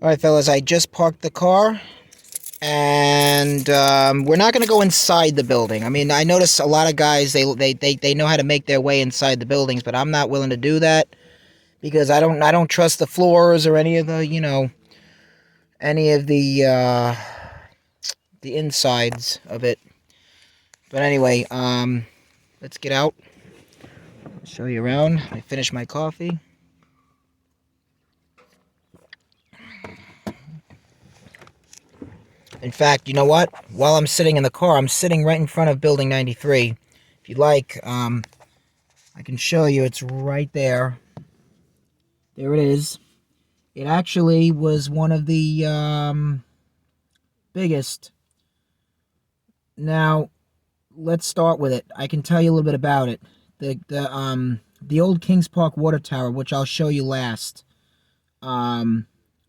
Alright, fellas, I just parked the car, and we're not going to go inside the building. I mean, I notice a lot of guys, they know how to make their way inside the buildings, but I'm not willing to do that, because I don't trust the floors or any of the, any of the insides of it. But anyway, let's get out. I'll show you around. I finished my coffee. In fact, you know what? While I'm sitting in the car, I'm sitting right in front of Building 93. If you'd like, I can show you. It's right there. There it is. It actually was one of the biggest. Now, let's start with it. I can tell you a little bit about it. The old Kings Park water tower, which I'll show you last.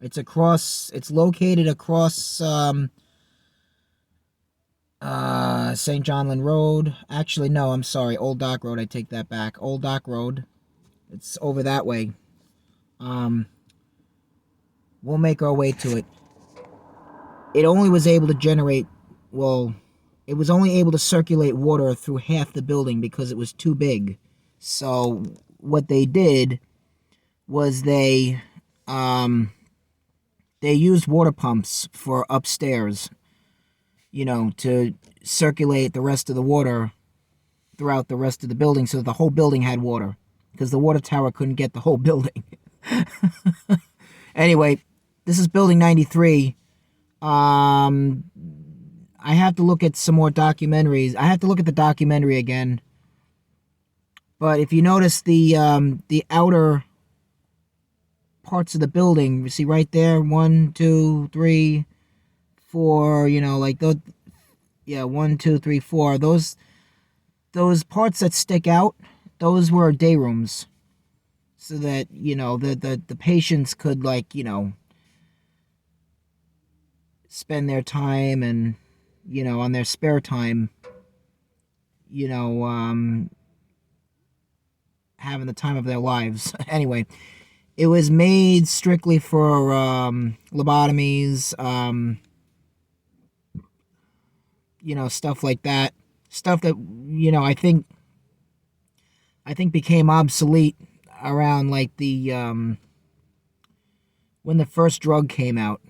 It's located across St. John Lynn Road. Actually, no, I'm sorry. Old Dock Road. I take that back. Old Dock Road. It's over that way. We'll make our way to it. It only was able to generate, well, it was only able to circulate water through half the building because it was too big. So what they did was they used water pumps for upstairs, to circulate the rest of the water throughout the rest of the building so that the whole building had water, because the water tower couldn't get the whole building. Anyway, this is Building 93. I have to look at some more documentaries. I have to look at the documentary again. But if you notice the outer parts of the building, you see right there, 1, 2, 3, 4, like those, yeah, 1, 2, 3, 4. Those parts that stick out, those were day rooms, so that the patients could, spend their time and on their spare time, having the time of their lives. Anyway, it was made strictly for lobotomies, stuff like that. Stuff that, I think became obsolete around when the first drug came out.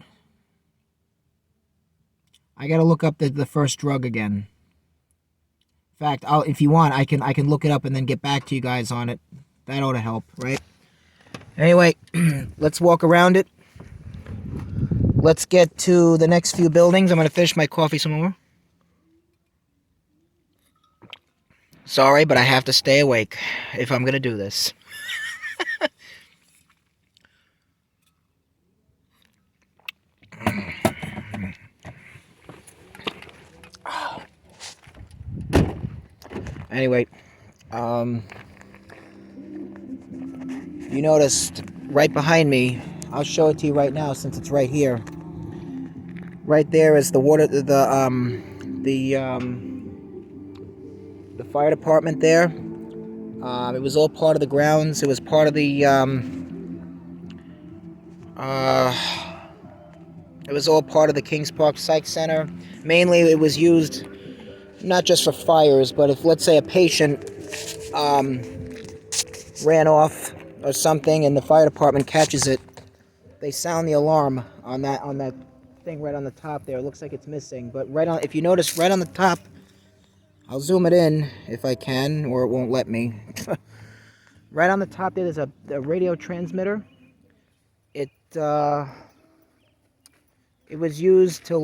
I gotta look up the first drug again. In fact, if you want, I can look it up and then get back to you guys on it. That ought to help, right? Anyway, let's walk around it. Let's get to the next few buildings. I'm gonna finish my coffee some more. Sorry, but I have to stay awake if I'm gonna do this. Anyway, you noticed right behind me, I'll show it to you right now since it's right here. Right there is the water, the fire department there. It was all part of the grounds. It was part of the, it was all part of the Kings Park Psych Center. Mainly, it was used not just for fires, but if, let's say, a patient ran off or something and the fire department catches it, they sound the alarm on that thing right on the top there. It looks like it's missing, but if you notice right on the top, I'll zoom it in if I can, or it won't let me. Right on the top there's a radio transmitter. It was used to,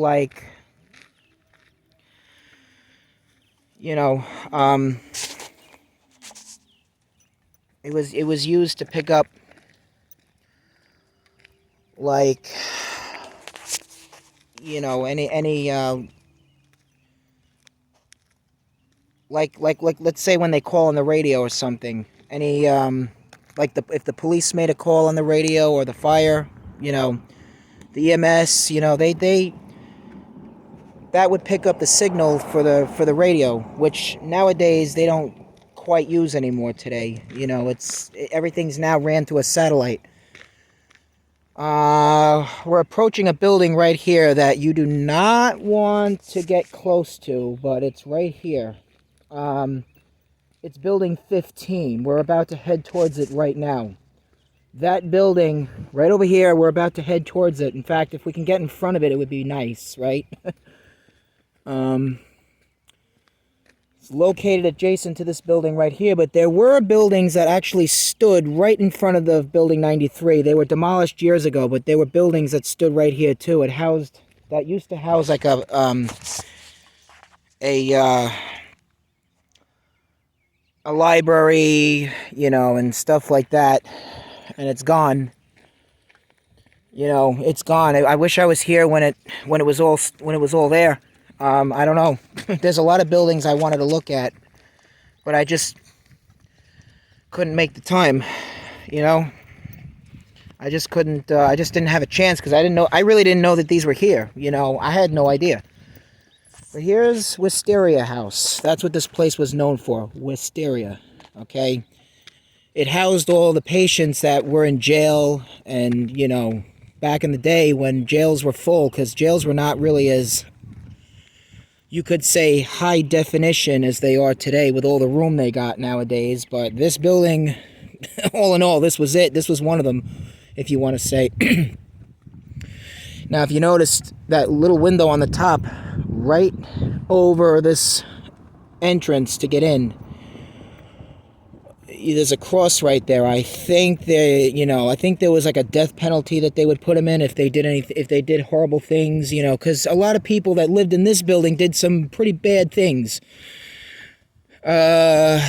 it was used to pick up, any let's say when they call on the radio or something, any if the police made a call on the radio, or the fire, the EMS, they that would pick up the signal for the radio, which nowadays they don't quite use anymore today. Everything's now ran through a satellite. we're approaching a building right here that you do not want to get close to, but it's right here. It's building 15. We're about to head towards it right now. That building right over here, we're about to head towards it. In fact, if we can get in front of it, it would be nice, right? It's located adjacent to this building right here, but there were buildings that actually stood right in front of the building 93. They were demolished years ago, but there were buildings that stood right here too. That used to house like a library, you know, and stuff like that. And it's gone. You know, it's gone. I wish I was here when it was all there. I don't know. There's a lot of buildings I wanted to look at, but I just couldn't make the time. You know, I just couldn't. I just didn't have a chance because I didn't know. I really didn't know that these were here. You know, I had no idea. But here's Wisteria House. That's what this place was known for. Wisteria. Okay. It housed all the patients that were in jail and, you know, back in the day when jails were full, because jails were not really as, you could say, high definition as they are today with all the room they got nowadays. But this building, all in all, this was it. This was one of them, if you want to say. Now, if you noticed that little window on the top, right over this entrance to get in, there's a cross right there. I think there was like a death penalty that they would put them in if they did horrible things, you know, because a lot of people that lived in this building did some pretty bad things. A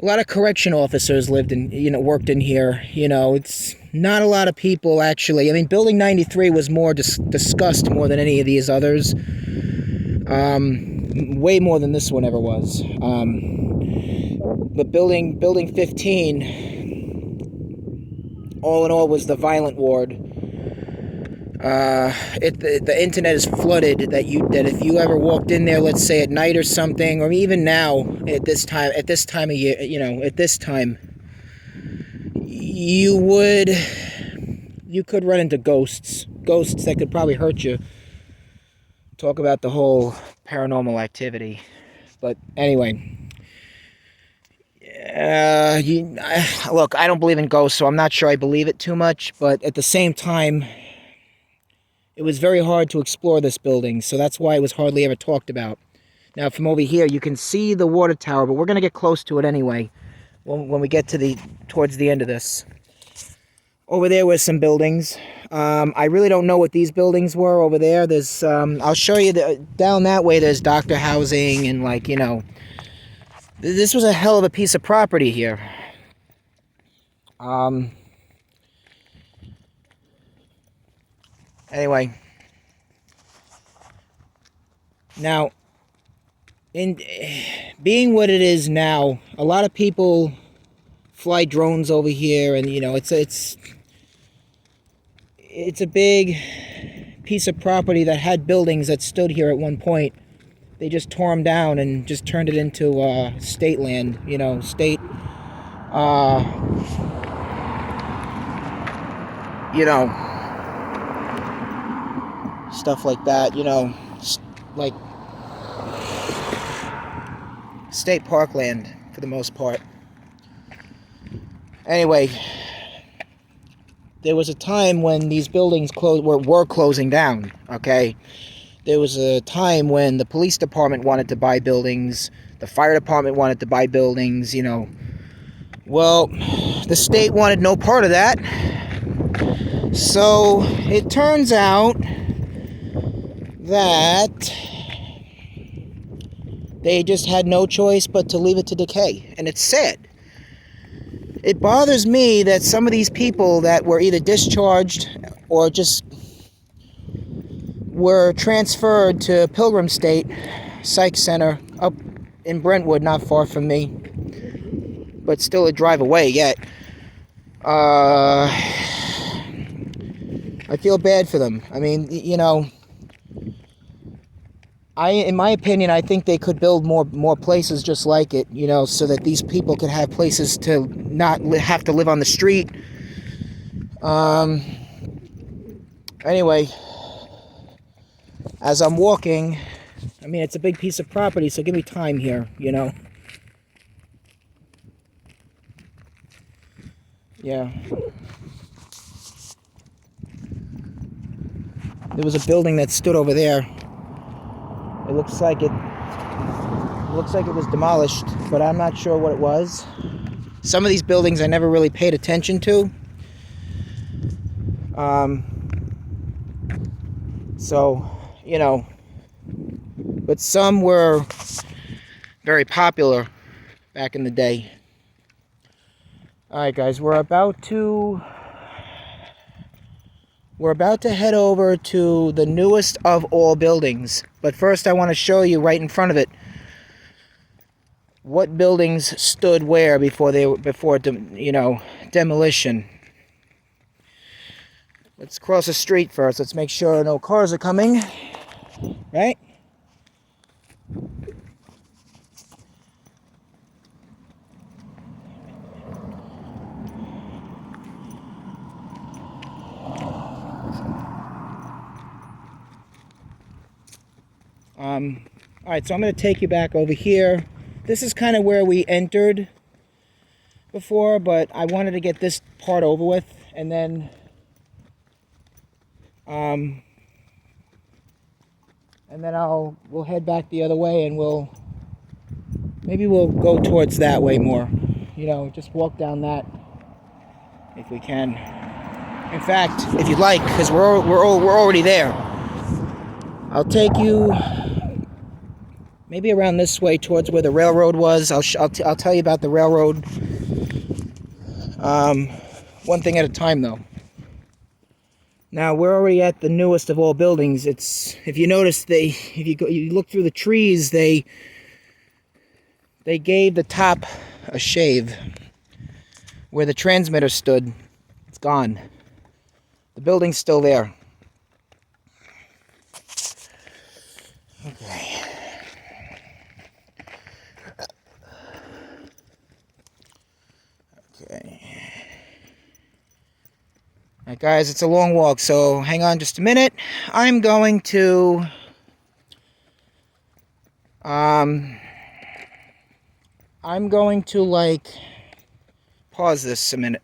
lot of correction officers worked in here. You know, it's not a lot of people actually. I mean, Building 93 was more discussed more than any of these others. Way more than this one ever was. But building 15, all in all, was the violent ward. The internet is flooded that if you ever walked in there, let's say at night or something, or even now at this time of year, you know, at this time, you could run into ghosts that could probably hurt you. Talk about the whole paranormal activity. But anyway. Look, I don't believe in ghosts, so I'm not sure I believe it too much, but at the same time, it was very hard to explore this building, so that's why it was hardly ever talked about. Now, from over here, you can see the water tower, but we're going to get close to it anyway, when we get towards the end of this. Over there was some buildings. I really don't know what these buildings were over there. There's, I'll show you, down that way, there's doctor housing and, like, you know, this was a hell of a piece of property here. Anyway. Now, in being what it is now, a lot of people fly drones over here, and, you know, it's a big piece of property that had buildings that stood here at one point. They just tore them down and just turned it into state land, you know, state, you know, stuff like that, you know, like state parkland for the most part. Anyway, there was a time when these buildings were closing down, okay? There was a time when the police department wanted to buy buildings, the fire department wanted to buy buildings, you know. Well, the state wanted no part of that. So it turns out that they just had no choice but to leave it to decay. And it's sad. It bothers me that some of these people that were either discharged or just were transferred to Pilgrim State Psych Center up in Brentwood, not far from me, but still a drive away yet. I feel bad for them. I mean, you know, in my opinion, I think they could build more places just like it, you know, so that these people could have places to not have to live on the street. Anyway, as I'm walking, I mean, it's a big piece of property, so give me time here, you know. Yeah. There was a building that stood over there. It looks like it was demolished, but I'm not sure what it was. Some of these buildings I never really paid attention to. So, you know, but some were very popular back in the day. Alright guys, we're about to head over to the newest of all buildings. But first I want to show you right in front of it what buildings stood where before demolition. Let's cross the street first. Let's make sure no cars are coming. Right? Alright, so I'm going to take you back over here. This is kind of where we entered before, but I wanted to get this part over with, and then we'll head back the other way, and maybe we'll go towards that way more. You know, just walk down that if we can. In fact, if you'd like, because we're already there, I'll take you maybe around this way towards where the railroad was. I'll tell you about the railroad. One thing at a time, though. Now we're already at the newest of all buildings. It's, if you notice, you look through the trees, they gave the top a shave. Where the transmitter stood, it's gone. The building's still there. Okay. Alright guys, it's a long walk, so hang on just a minute. I'm going to like pause this a minute.